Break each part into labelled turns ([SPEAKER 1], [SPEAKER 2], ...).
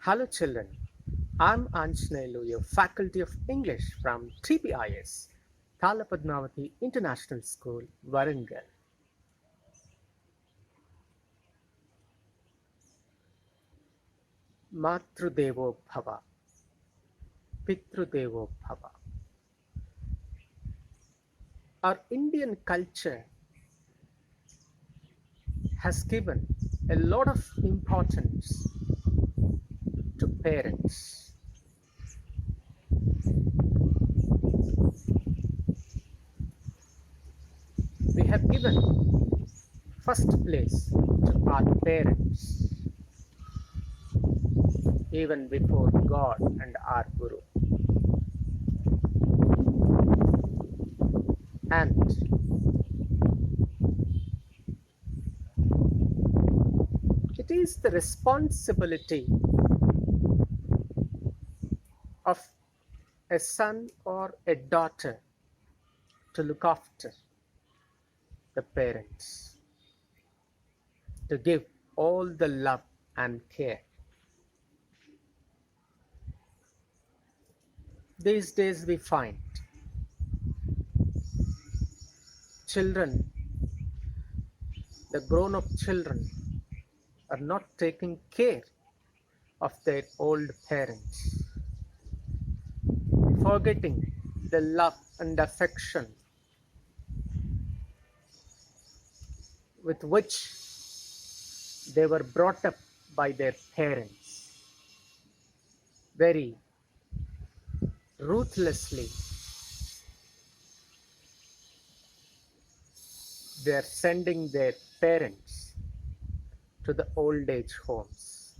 [SPEAKER 1] Hello children, I'm Anjanelu, your Faculty of English from TPIS, Talla Padmavathi International School, Warangal. Matrudevo Bhava, Pitrudevo Bhava. Our Indian culture has given a lot of importance to parents. We have given first place to our parents, even before God and our Guru. And it is the responsibility of a son or a daughter to look after the parents, to give all the love and care. These days we find children, the grown-up children, are not taking care of their old parents, forgetting the love and affection with which they were brought up by their parents. Very ruthlessly, they are sending their parents to the old age homes.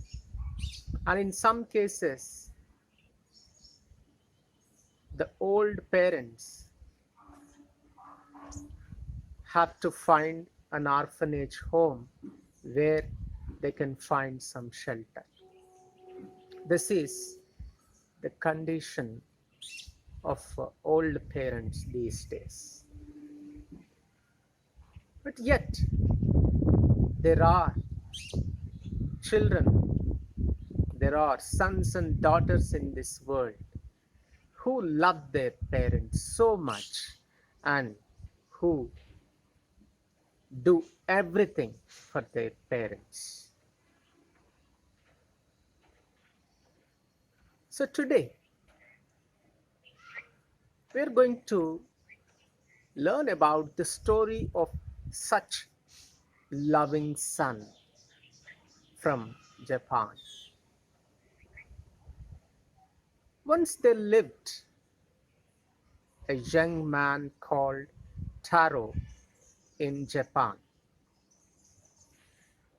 [SPEAKER 1] And in some cases, the old parents have to find an orphanage home where they can find some shelter. This is the condition of old parents these days. But yet, there are children, there are sons and daughters in this world who love their parents so much and who do everything for their parents. So today, we are going to learn about the story of such loving son from Japan. Once there lived a young man called Taro in Japan.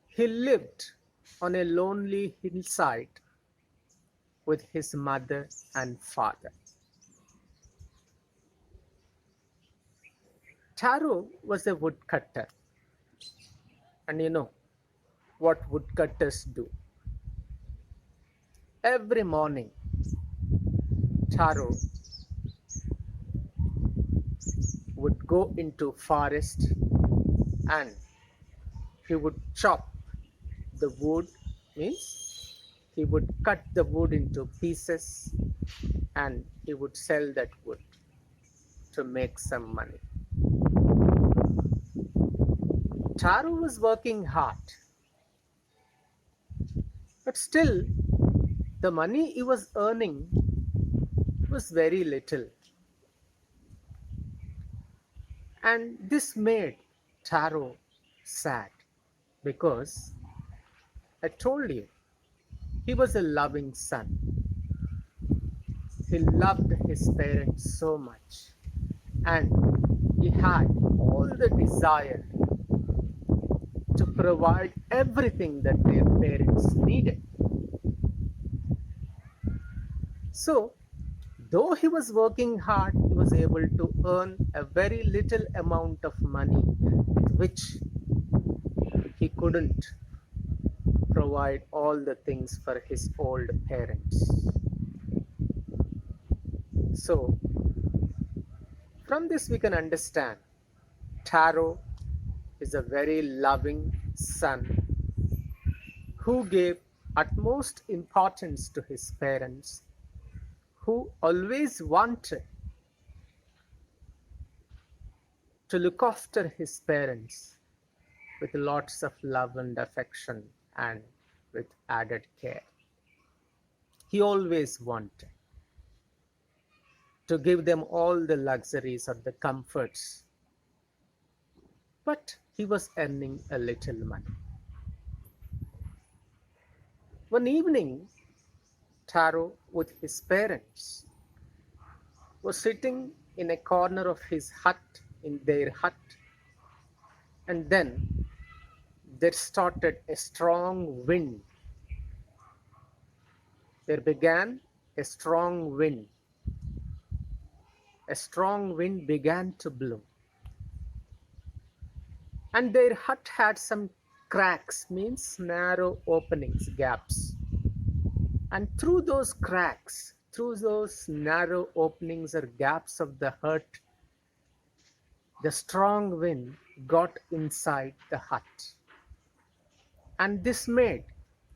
[SPEAKER 1] He lived on a lonely hillside with his mother and father. Taro was a woodcutter, and you know what woodcutters do. Every morning, Taro would go into forest and he would chop the wood, means he would cut the wood into pieces and he would sell that wood to make some money. Taro was working hard, but still the money he was earning was very little. And this made Taro sad because I told you, he was a loving son. He loved his parents so much and he had all the desire to provide everything that their parents needed. So, though he was working hard, he was able to earn a very little amount of money, which he couldn't provide all the things for his old parents. So, from this we can understand Taro is a very loving son who gave utmost importance to his parents, who always wanted to look after his parents with lots of love and affection and with added care. He always wanted to give them all the luxuries or the comforts, but he was earning a little money. One evening, Taro, with his parents, was sitting in a corner of his hut, in their hut, and then there started a strong wind. There began a strong wind. A strong wind began to blow. And their hut had some cracks, means narrow openings, gaps. And through those cracks, through those narrow openings or gaps of the hut, the strong wind got inside the hut. And this made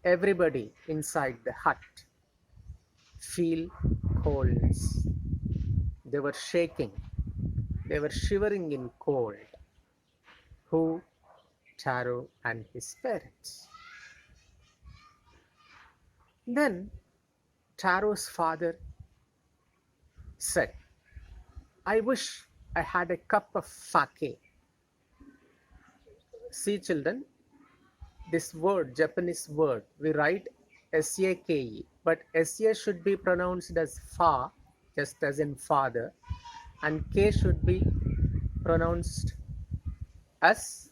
[SPEAKER 1] everybody inside the hut feel coldness. They were shaking. They were shivering in cold. Who? Taro and his parents. Then Taro's father said, I wish I had a cup of sake. See, children, this word, Japanese word, we write S-A-K-E, but S-A should be pronounced as fa, just as in father, and K should be pronounced as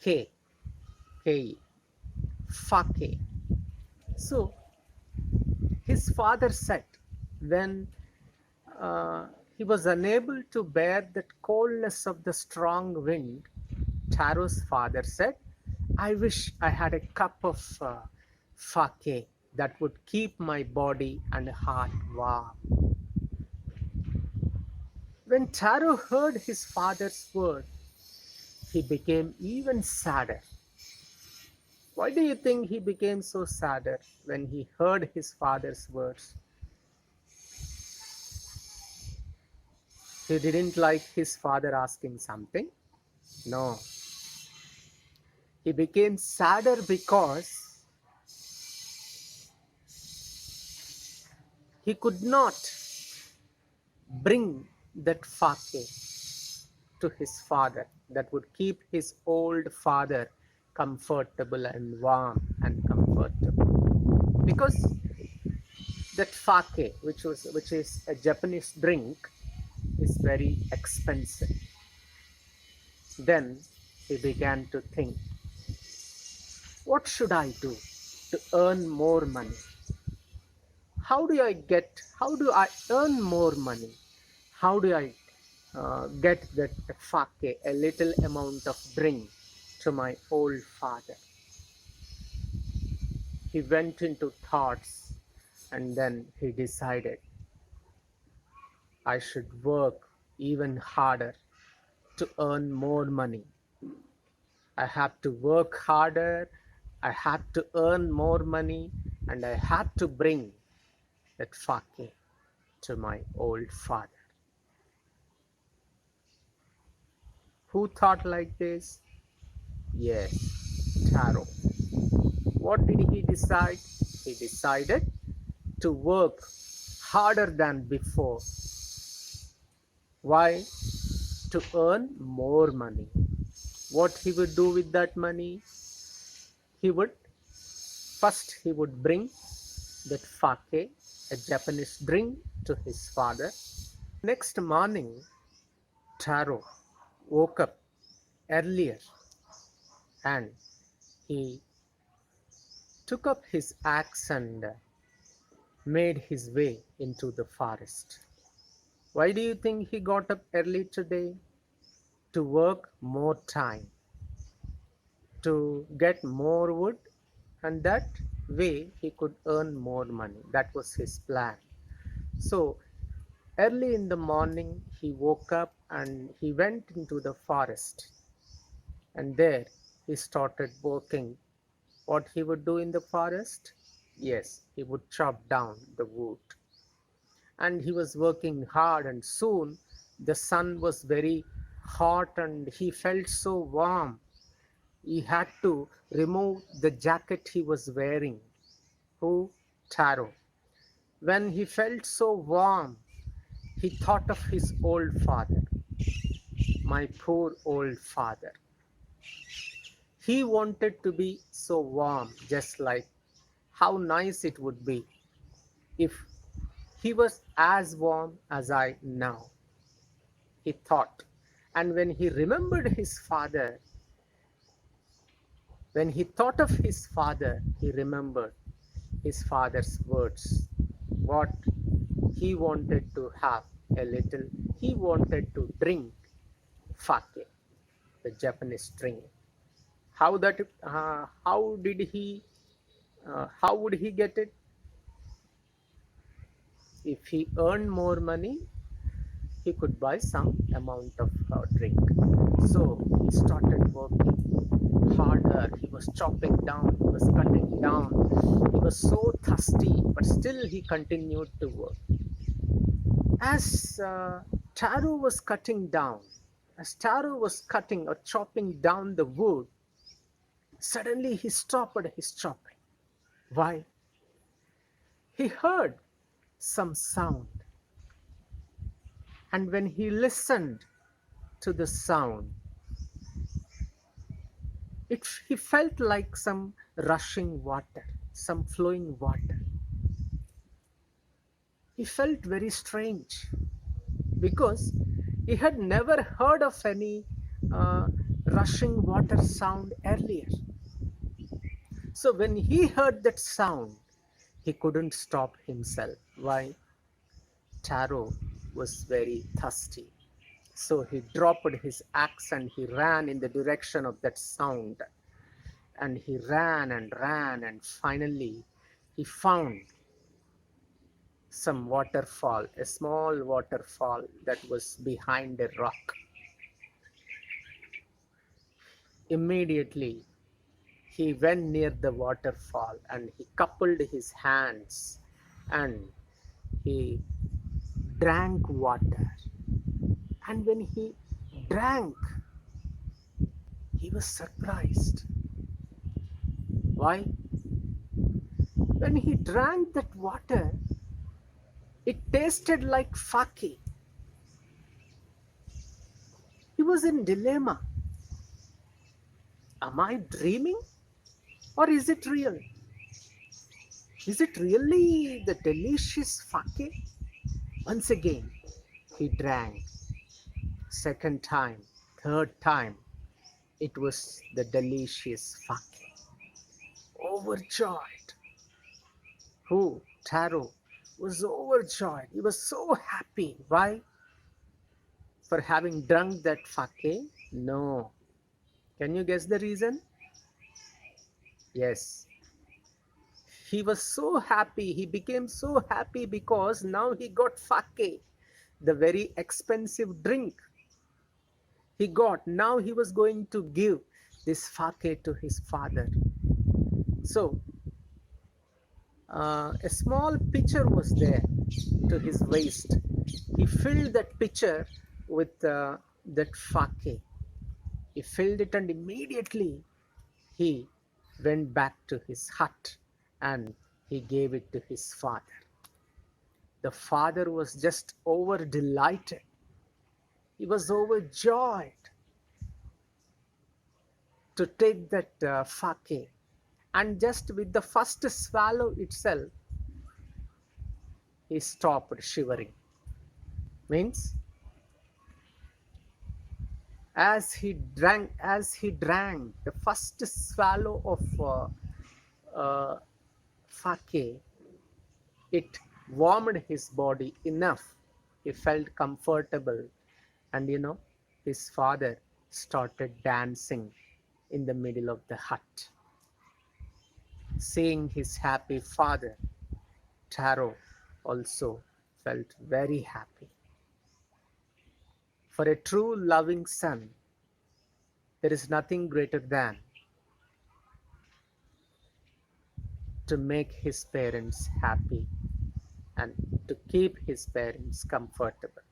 [SPEAKER 1] K, K, Fake. So his father said, when he was unable to bear that coldness of the strong wind, Taro's father said, I wish I had a cup of sake that would keep my body and heart warm. When Taro heard his father's word, he became even sadder. Why do you think he became so sadder when he heard his father's words? He didn't like his father asking something. No. He became sadder because he could not bring that sake to his father that would keep his old father comfortable and warm and comfortable. Because that sake, which is a Japanese drink, is very expensive. Then he began to think, what should I do to earn more money? How do I earn more money? How do I get that sake, a little amount of drink, to my old father? He went into thoughts and then he decided, I should work even harder to earn more money. I have to work harder, I have to earn more money, and I have to bring that sake to my old father. Who thought like this? Yes, Taro. What did he decide? He decided to work harder than before. Why? To earn more money. What he would do with that money? He would bring that sake, a Japanese drink, to his father. Next morning, Taro woke up earlier and he took up his axe and made his way into the forest. Why do you think he got up early today? To work more time, to get more wood, and that way he could earn more money. That was his plan. So early in the morning, he woke up and he went into the forest. And there he started working. What he would do in the forest? Yes, he would chop down the wood. And he was working hard, and soon the sun was very hot and he felt so warm. He had to remove the jacket he was wearing. Who? Taro. When he felt so warm, he thought of his old father. My poor old father. He wanted to be so warm, just like how nice it would be if he was as warm as I now, he thought. And when he remembered his father, when he thought of his father, he remembered his father's words. What he wanted to have a little, he wanted to drink sake, the Japanese drink. How that? How did he? How would he get it? If he earned more money, he could buy some amount of drink. So he started working harder. He was chopping down, he was cutting down. He was so thirsty, but still he continued to work. As Taro was cutting down, as Taro was cutting or chopping down the wood, suddenly he stopped his chopping. Why? He heard some sound. And when he listened to the sound, he felt like some rushing water, some flowing water. He felt very strange because he had never heard of any rushing water sound earlier. So when he heard that sound, he couldn't stop himself. Why? Taro was very thirsty. So he dropped his axe and he ran in the direction of that sound. And he ran and ran, and finally he found some waterfall, a small waterfall that was behind a rock. Immediately he went near the waterfall and he coupled his hands and he drank water. And when he drank, he was surprised. Why? When he drank that water, it tasted like sake. He was in dilemma. Am I dreaming or is it real? Is it really the delicious sake? Once again, he drank. Second time, third time, it was the delicious sake. Overjoyed. Who? Taro was overjoyed. He was so happy. Why? For having drunk that sake? No. Can you guess the reason? Yes. He was so happy. He became so happy because now he got sake, the very expensive drink he got. Now he was going to give this sake to his father. So a small pitcher was there to his waist. He filled that pitcher with that sake. He filled it and immediately he went back to his hut and he gave it to his father. The father was just over delighted. He was overjoyed to take that sake. And just with the first swallow itself, he stopped shivering. Means, as he drank the first swallow of sake, it warmed his body enough. He felt comfortable, and his father started dancing in the middle of the hut. Seeing his happy father, Taro also felt very happy. For a true loving son, there is nothing greater than to make his parents happy and to keep his parents comfortable.